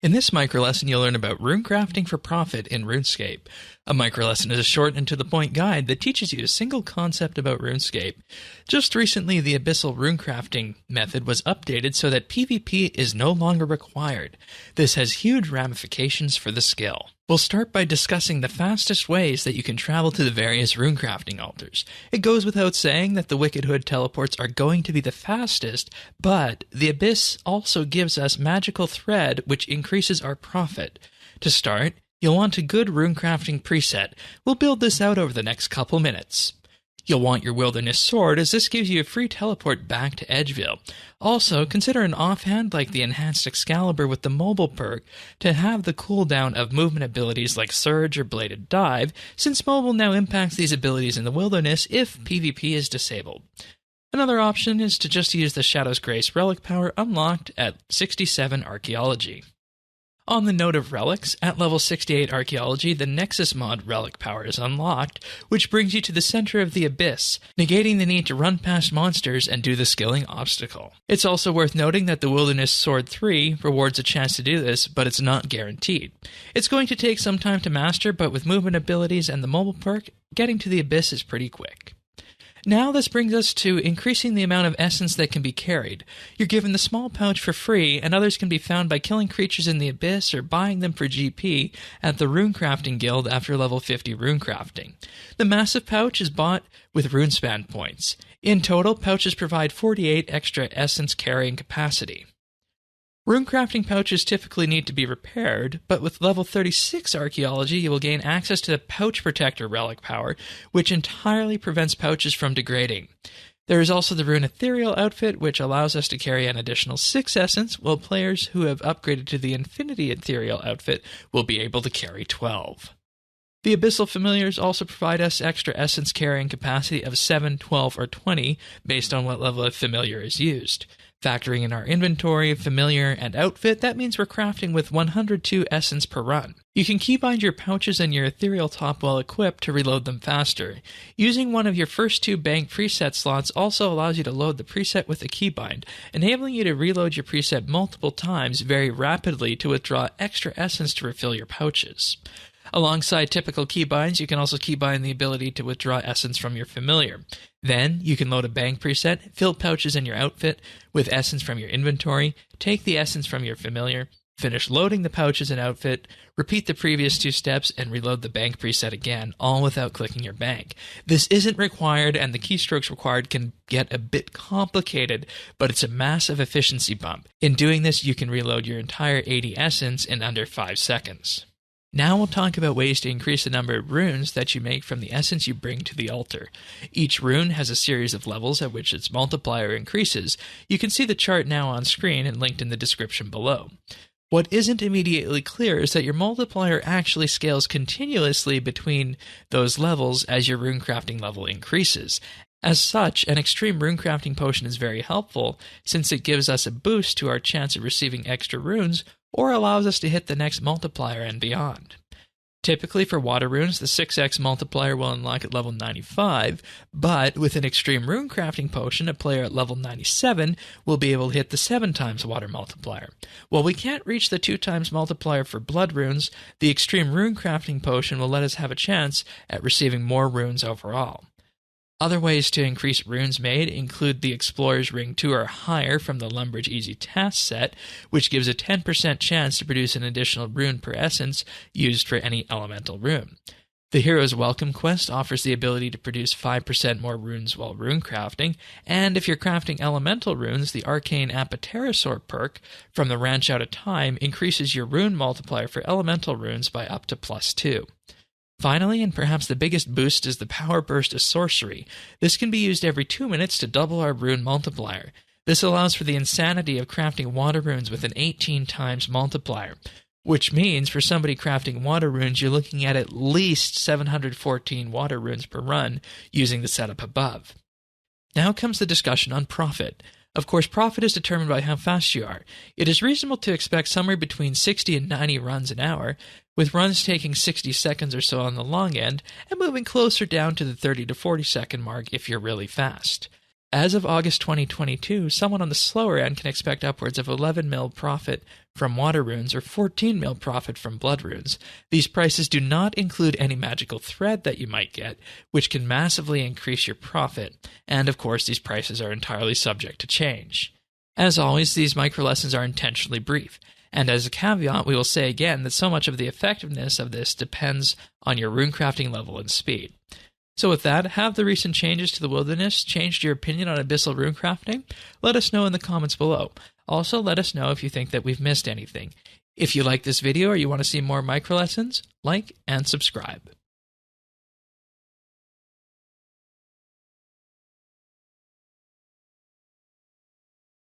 In this microlesson, you'll learn about runecrafting for profit in RuneScape. A microlesson is a short and to-the-point guide that teaches you a single concept about RuneScape. Just recently, the Abyssal Runecrafting method was updated so that PvP is no longer required. This has huge ramifications for the skill. We'll start by discussing the fastest ways that you can travel to the various runecrafting altars. It goes without saying that the Wicked Hood teleports are going to be the fastest, but the Abyss also gives us magical thread which increases our profit. To start, you'll want a good runecrafting preset. We'll build this out over the next couple minutes. You'll want your Wilderness Sword, as this gives you a free teleport back to Edgeville. Also, consider an offhand like the Enhanced Excalibur with the mobile perk to have the cooldown of movement abilities like Surge or Bladed Dive, since mobile now impacts these abilities in the Wilderness if PvP is disabled. Another option is to just use the Shadow's Grace relic power unlocked at 67 Archaeology. On the note of relics, at level 68 Archaeology, the Nexus mod relic power is unlocked, which brings you to the center of the Abyss, negating the need to run past monsters and do the skilling obstacle. It's also worth noting that the Wilderness Sword 3 rewards a chance to do this, but it's not guaranteed. It's going to take some time to master, but with movement abilities and the mobile perk, getting to the Abyss is pretty quick. Now this brings us to increasing the amount of essence that can be carried. You're given the small pouch for free, and others can be found by killing creatures in the Abyss or buying them for GP at the Runecrafting Guild after level 50 runecrafting. The massive pouch is bought with runespan points. In total, pouches provide 48 extra essence carrying capacity. Runecrafting pouches typically need to be repaired, but with level 36 Archaeology you will gain access to the Pouch Protector relic power, which entirely prevents pouches from degrading. There is also the Rune Ethereal outfit, which allows us to carry an additional 6 essence, while players who have upgraded to the Infinity Ethereal outfit will be able to carry 12. The Abyssal Familiars also provide us extra essence carrying capacity of 7, 12, or 20, based on what level of Familiar is used. Factoring in our inventory, familiar, and outfit, that means we're crafting with 102 essence per run. You can keybind your pouches and your ethereal top while equipped to reload them faster. Using one of your first 2 bank preset slots also allows you to load the preset with a keybind, enabling you to reload your preset multiple times very rapidly to withdraw extra essence to refill your pouches. Alongside typical keybinds, you can also keybind the ability to withdraw essence from your familiar. Then, you can load a bank preset, fill pouches in your outfit with essence from your inventory, take the essence from your familiar, finish loading the pouches and outfit, repeat the previous 2 steps, and reload the bank preset again, all without clicking your bank. This isn't required, and the keystrokes required can get a bit complicated, but it's a massive efficiency bump. In doing this, you can reload your entire 80 essence in under 5 seconds. Now we'll talk about ways to increase the number of runes that you make from the essence you bring to the altar. Each rune has a series of levels at which its multiplier increases. You can see the chart now on screen and linked in the description below. What isn't immediately clear is that your multiplier actually scales continuously between those levels as your runecrafting level increases. As such, an extreme runecrafting potion is very helpful, since it gives us a boost to our chance of receiving extra runes, or allows us to hit the next multiplier and beyond. Typically for water runes, the 6x multiplier will unlock at level 95, but with an extreme runecrafting potion, a player at level 97 will be able to hit the 7 times water multiplier. While we can't reach the 2 times multiplier for blood runes, the extreme runecrafting potion will let us have a chance at receiving more runes overall. Other ways to increase runes made include the Explorer's Ring 2 or higher from the Lumbridge Easy Task set, which gives a 10% chance to produce an additional rune per essence used for any elemental rune. The Hero's Welcome quest offers the ability to produce 5% more runes while runecrafting, and if you're crafting elemental runes, the Arcane Apaterasaur perk from the Ranch Out of Time increases your rune multiplier for elemental runes by up to +2. Finally, and perhaps the biggest boost, is the Power Burst of Sorcery. This can be used every 2 minutes to double our rune multiplier. This allows for the insanity of crafting water runes with an 18 times multiplier, which means for somebody crafting water runes, you're looking at least 714 water runes per run using the setup above. Now comes the discussion on profit. Of course, profit is determined by how fast you are. It is reasonable to expect somewhere between 60 and 90 runs an hour, with runs taking 60 seconds or so on the long end, and moving closer down to the 30 to 40 second mark if you're really fast. As of August 2022, someone on the slower end can expect upwards of 11 mil profit from water runes or 14 mil profit from blood runes. These prices do not include any magical thread that you might get, which can massively increase your profit, and of course these prices are entirely subject to change. As always, these microlessons are intentionally brief, and as a caveat, we will say again that so much of the effectiveness of this depends on your runecrafting level and speed. So with that, have the recent changes to the wilderness changed your opinion on Abyssal Runecrafting? Let us know in the comments below. Also, let us know if you think that we've missed anything. If you like this video or you want to see more microlessons, like and subscribe.